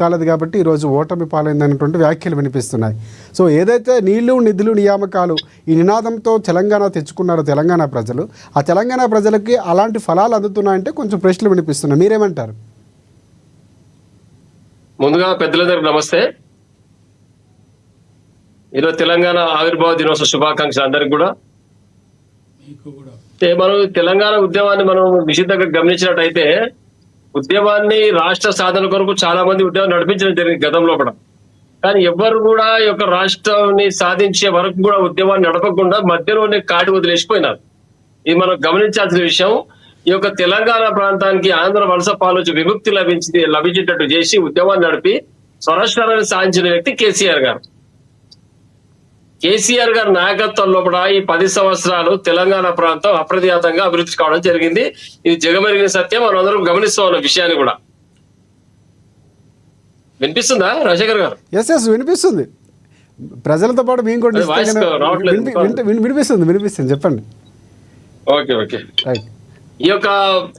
కాలేదు కాబట్టి ఈరోజు ఓటమి పాలైందనేటువంటి వ్యాఖ్యలు వినిపిస్తున్నాయి. సో ఏదైతే నీళ్లు నిధులు నియామకాలు ఈ నినాదంతో తెలంగాణ తెచ్చుకున్నారో తెలంగాణ ప్రజలు, ఆ తెలంగాణ ప్రజలకి అలాంటి ఫలాలు అందుతున్నాయంటే కొంచెం ప్రశ్నలు వినిపిస్తున్నాయి. మీరేమంటారు? ముందుగా పెద్దలందరికీ నమస్తే. ఈరోజు తెలంగాణ ఆవిర్భావ దినోత్సవ శుభాకాంక్షలు అందరికి కూడా. మనం తెలంగాణ ఉద్యమాన్ని మనం నిశ్చితంగా గమనించినట్టయితే ఉద్యమాన్ని రాష్ట్ర సాధన కొరకు చాలా మంది ఉద్యమం నడిపించడం జరిగింది గతంలో కూడా. కానీ ఎవ్వరు కూడా ఈ యొక్క రాష్ట్రాన్ని సాధించే వరకు కూడా ఉద్యమాన్ని నడపకుండా మధ్యలోనే కాడి వదిలేసిపోయినారు. ఇది మనం గమనించాల్సిన విషయం. ఈ యొక్క తెలంగాణ ప్రాంతానికి ఆంధ్ర వలస పాలన విముక్తి లభించేటట్టు చేసి ఉద్యమాన్ని నడిపి స్వరాష్ట్రాన్ని సాధించిన వ్యక్తి కేసీఆర్ గారు. కేసీఆర్ గారి నాయకత్వంలో కూడా ఈ 10 సంవత్సరాలు తెలంగాణ ప్రాంతం అప్రతిహతంగా అభివృద్ధి కావడం జరిగింది. ఇది జగమెరిగిన సత్యం. మనం అందరం గమనిస్తూ ఉన్న విషయాన్ని కూడా. వినిపిస్తుందా రాజశేఖర్ గారు? ఎస్ వినిపిస్తుంది. ప్రజలతో పాటు మేము కూడా వినిపిస్తుంది చెప్పండి. ఓకే. ఈ యొక్క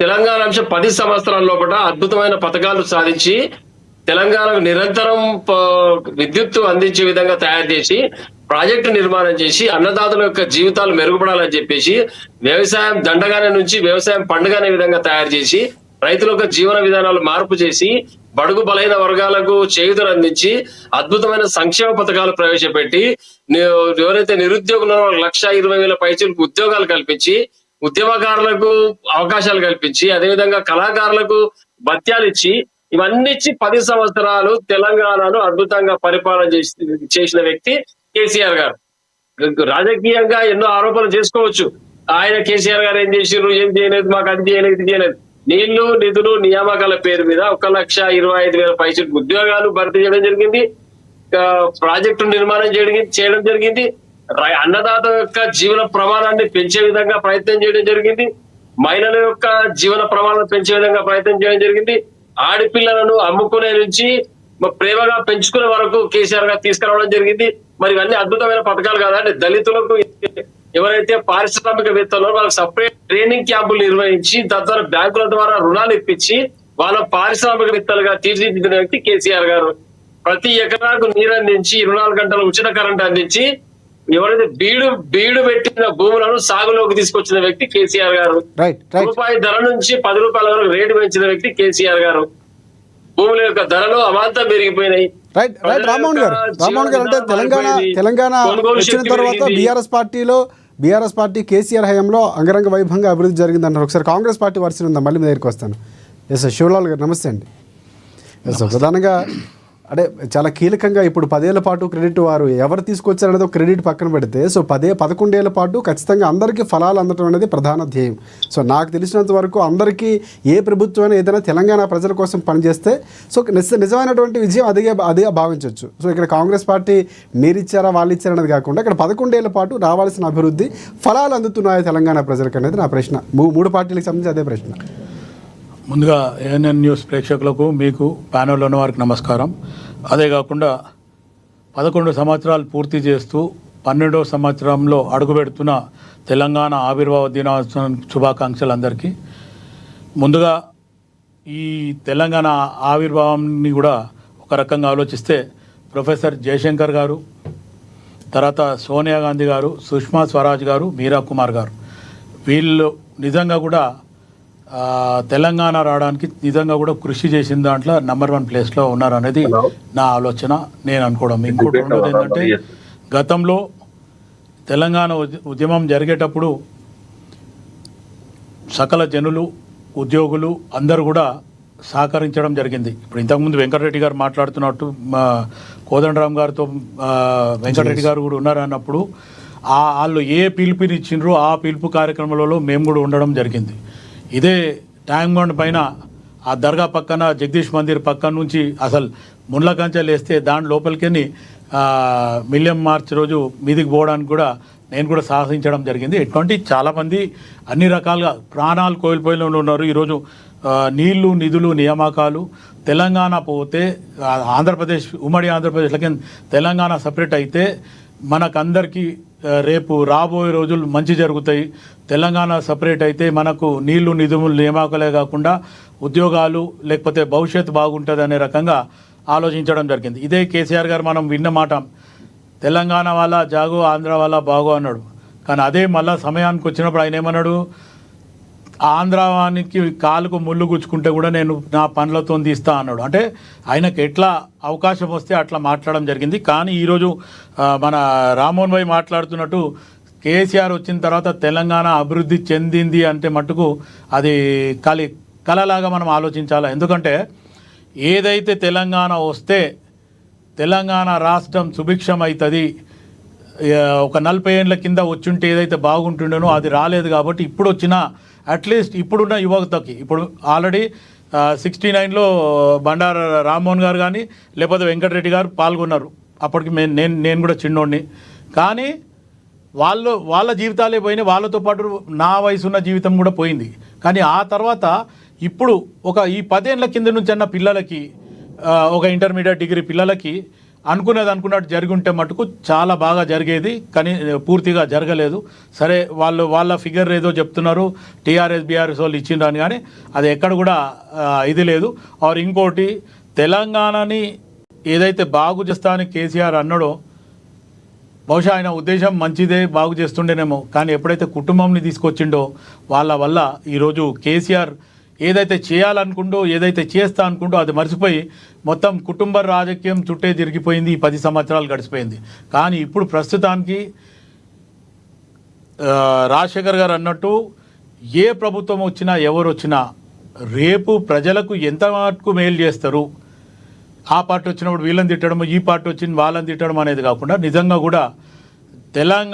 తెలంగాణ అంశం 10 సంవత్సరాల లోపల అద్భుతమైన పథకాలు సాధించి తెలంగాణకు నిరంతరం విద్యుత్తు అందించే విధంగా తయారు చేసి ప్రాజెక్టు నిర్మాణం చేసి అన్నదాతల యొక్క జీవితాలు మెరుగుపడాలని చెప్పేసి వ్యవసాయం దండగానే నుంచి వ్యవసాయం పండుగనే విధంగా తయారు చేసి రైతుల యొక్క జీవన విధానాలు మార్పు చేసి బడుగు బలైన వర్గాలకు చేయూతను అందించి అద్భుతమైన సంక్షేమ పథకాలు ప్రవేశపెట్టి ఎవరైతే నిరుద్యోగులు 1,20,000 పైచీలకు ఉద్యోగాలు కల్పించి ఉద్యమకారులకు అవకాశాలు కల్పించి అదేవిధంగా కళాకారులకు భత్యాలు ఇచ్చి ఇవన్నీ ఇచ్చి 10 సంవత్సరాలు తెలంగాణను అద్భుతంగా పరిపాలన చేసిన వ్యక్తి కేసీఆర్ గారు. రాజకీయంగా ఎన్నో ఆరోపణలు చేసుకోవచ్చు. ఆయన కేసీఆర్ గారు ఏం చేసిర్రు, ఏం చేయలేదు, మాకు అది చేయలేదు, ఇది చేయలేదు. నీళ్లు నిధులు నియామకాల పేరు మీద 1,25,000 పైసలు ఉద్యోగాలు భర్తీ చేయడం జరిగింది. ప్రాజెక్టు నిర్మాణం చేయడం జరిగింది. అన్నదాత యొక్క జీవన ప్రమాణాన్ని పెంచే విధంగా ప్రయత్నం చేయడం జరిగింది. మహిళల యొక్క జీవన ప్రమాణాలను పెంచే విధంగా ప్రయత్నం చేయడం జరిగింది. ఆడపిల్లలను అమ్ముకునే నుంచి ప్రేమగా పెంచుకునే వరకు కేసీఆర్ గారు తీసుకురావడం జరిగింది. మరి ఇవన్నీ అద్భుతమైన పథకాలు కాదంటే దళితులకు ఎవరైతే పారిశ్రామికవేత్తలో వాళ్ళకి సపరేట్ ట్రైనింగ్ క్యాంపులు నిర్వహించి తద్వారా బ్యాంకుల ద్వారా రుణాలు ఇప్పించి వాళ్ళ పారిశ్రామికవేత్తలుగా తీర్చిదిద్దిన వ్యక్తి కేసీఆర్ గారు. ప్రతి ఎకరాకు నీరు అందించి 24 గంటల ఉచిత కరెంట్ అందించి ఎవరైతే బీడు పెట్టిన భూములను సాగులోకి తీసుకొచ్చిన వ్యక్తి కేసీఆర్ గారు. రూపాయి ధర నుంచి 10 రూపాయల వరకు రేటు పెంచిన వ్యక్తి కేసీఆర్ గారు. భూముల యొక్క ధరలు అమాంతం పెరిగిపోయినాయి. రామ్మోహన్ గారు అంటే తెలంగాణ వచ్చిన తర్వాత బీఆర్ఎస్ పార్టీ కేసీఆర్ హయాంలో అంగరంగ వైభవంగా అభివృద్ధి జరిగింది అంటారు. ఒకసారి కాంగ్రెస్ పార్టీ వర్షన్ ఉందా? మళ్ళీ మీ దగ్గరికి వస్తాను. ఎస్ శివలాల్ గారు నమస్తే అండి. ఎస్ ప్రధానంగా అంటే చాలా కీలకంగా ఇప్పుడు 10 ఏళ్ల పాటు క్రెడిట్ వారు ఎవరు తీసుకొచ్చారనేది ఒక క్రెడిట్ పక్కన పెడితే 11 ఏళ్ల పాటు ఖచ్చితంగా అందరికీ ఫలాలు అందడం అనేది ప్రధాన ధ్యేయం. సో నాకు తెలిసినంత వరకు అందరికీ ఏ ప్రభుత్వం ఏదైనా తెలంగాణ ప్రజల కోసం పనిచేస్తే సో నిజమైనటువంటి విజయం అదే భావించవచ్చు. సో ఇక్కడ కాంగ్రెస్ పార్టీ మీరిచ్చారా వాళ్ళు ఇచ్చారా అనేది కాకుండా ఇక్కడ 11 ఏళ్ల పాటు రావాల్సిన అభివృద్ధి ఫలాలు అందుతున్నాయా తెలంగాణ ప్రజలకు అనేది నా ప్రశ్న. 3 పార్టీలకు సంబంధించి అదే ప్రశ్న. ముందుగా ఏఎన్ఎన్ న్యూస్ ప్రేక్షకులకు, మీకు ప్యానెల్లో ఉన్న వారికి నమస్కారం. అదే కాకుండా 11 సంవత్సరాలు పూర్తి చేస్తూ 12వ సంవత్సరంలో అడుగుపెడుతున్న తెలంగాణ ఆవిర్భావ దినోత్సవం శుభాకాంక్షలు అందరికీ. ముందుగా ఈ తెలంగాణ ఆవిర్భావాన్ని కూడా ఒక రకంగా ఆలోచిస్తే ప్రొఫెసర్ జయశంకర్ గారు, తర్వాత సోనియా గాంధీ గారు, సుష్మా స్వరాజ్ గారు, మీరా కుమార్ గారు వీళ్ళు నిజంగా కూడా తెలంగాణ రావడానికి నిజంగా కూడా కృషి చేసిన దాంట్లో నెంబర్ 1 ప్లేస్లో ఉన్నారు అనేది నా ఆలోచన, నేను అనుకోవడం. ఇంకోటి రెండోది ఏంటంటే గతంలో తెలంగాణ ఉద్యమం జరిగేటప్పుడు సకల జనులు ఉద్యోగులు అందరూ కూడా సహకరించడం జరిగింది. ఇప్పుడు ఇంతకుముందు వెంకటరెడ్డి గారు మాట్లాడుతున్నట్టు కోదండరామ్ గారితో వెంకటరెడ్డి గారు కూడా ఉన్నారు అన్నప్పుడు వాళ్ళు ఏ పిలుపునిచ్చిండ్రో ఆ పిలుపు కార్యక్రమాలలో మేము కూడా ఉండడం జరిగింది. ఇదే ట్యాంక్ బండ్ పైన ఆ దర్గా పక్కన జగదీష్ మందిర్ పక్కన నుంచి అసలు ముండ్ల కంచెలు వేస్తే దాని లోపలికి మిలియం మార్చ్ రోజు మీదికి పోవడానికి కూడా నేను కూడా సాహసించడం జరిగింది. ఇటువంటి చాలామంది అన్ని రకాలుగా ప్రాణాలు కోల్పోయిన ఉన్నారు. ఈరోజు నీళ్లు నిధులు నియామకాలు తెలంగాణ పోతే ఆంధ్రప్రదేశ్ ఉమ్మడి ఆంధ్రప్రదేశ్లకి తెలంగాణ సపరేట్ అయితే మనకందరికీ రేపు రాబోయే రోజులు మంచి జరుగుతాయి. తెలంగాణ సపరేట్ అయితే మనకు నీళ్లు నిధులు నియామకాలే కాకుండా ఉద్యోగాలు లేకపోతే భవిష్యత్తు బాగుంటుంది అనే రకంగా ఆలోచించడం జరిగింది. ఇదే కేసీఆర్ గారు మనం విన్న మాట, తెలంగాణ వాళ్ళ జాగో ఆంధ్ర వాళ్ళ బాగో అన్నాడు. కానీ అదే మళ్ళీ సమయానికి వచ్చినప్పుడు ఆయన ఏమన్నాడు, ఆంధ్రావానికి కాలుకు ముళ్ళు గుచ్చుకుంటే కూడా నేను నా పనులతో తీస్తా అన్నాడు. అంటే ఆయనకు ఎట్లా అవకాశం వస్తే అట్లా మాట్లాడడం జరిగింది. కానీ ఈరోజు మన రామ్మోహన్ భాయ్ మాట్లాడుతున్నట్టు కేసీఆర్ వచ్చిన తర్వాత తెలంగాణ అభివృద్ధి చెందింది అంటే మట్టుకు అది కలలాగా మనం ఆలోచించాలి. ఎందుకంటే ఏదైతే తెలంగాణ వస్తే తెలంగాణ రాష్ట్రం సుభిక్షం అవుతుంది, ఒక 40 ఏళ్ళ కింద వచ్చుంటే ఏదైతే బాగుంటుండేనో అది రాలేదు. కాబట్టి ఇప్పుడు వచ్చిన అట్లీస్ట్ ఇప్పుడున్న యువతకి, ఇప్పుడు ఆల్రెడీ 69లో బండార రామ్మోహన్ గారు కానీ లేకపోతే వెంకటరెడ్డి గారు పాల్గొన్నారు. అప్పటికి నేను కూడా చిన్నోడిని. కానీ వాళ్ళ జీవితాలే పోయినాయి, వాళ్ళతో పాటు నా వయసున్న జీవితం కూడా పోయింది. కానీ ఆ తర్వాత ఇప్పుడు ఈ 10 ఏళ్ళ కింద నుంచి అన్న పిల్లలకి, ఒక ఇంటర్మీడియట్ డిగ్రీ పిల్లలకి అనుకున్నట్టు జరిగి ఉంటే మటుకు చాలా బాగా జరిగేది. కానీ పూర్తిగా జరగలేదు. సరే వాళ్ళ ఫిగర్ ఏదో చెప్తున్నారు, టీఆర్ఎస్ బీఆర్ఎస్ వాళ్ళు ఇచ్చిండ్రు అని, కానీ అది ఎక్కడ కూడా ఇది లేదు. ఇంకోటి, తెలంగాణని ఏదైతే బాగు చేస్తా అని కేసీఆర్ అన్నాడో, బహుశా ఆయన ఉద్దేశం మంచిదే, బాగు చేస్తుండేనేమో. కానీ ఎప్పుడైతే కుటుంబంని తీసుకొచ్చిండో వాళ్ళ వల్ల ఈరోజు కేసీఆర్ ఏదైతే చేయాలనుకుంటో, ఏదైతే చేస్తా అనుకుంటో అది మర్చిపోయి మొత్తం కుటుంబ రాజకీయం చుట్టే తిరిగిపోయింది. ఈ 10 సంవత్సరాలు గడిచిపోయింది. కానీ ఇప్పుడు ప్రస్తుతానికి రాజశేఖర్ గారు అన్నట్టు ఏ ప్రభుత్వం వచ్చినా ఎవరు వచ్చినా రేపు ప్రజలకు ఎంత మటుకు మేలు చేస్తారు, ఆ పార్టీ వచ్చినప్పుడు వీళ్ళని తిట్టడం, ఈ పార్టీ వచ్చింది వాళ్ళని తిట్టడం అనేది కాకుండా నిజంగా కూడా తెలంగాణ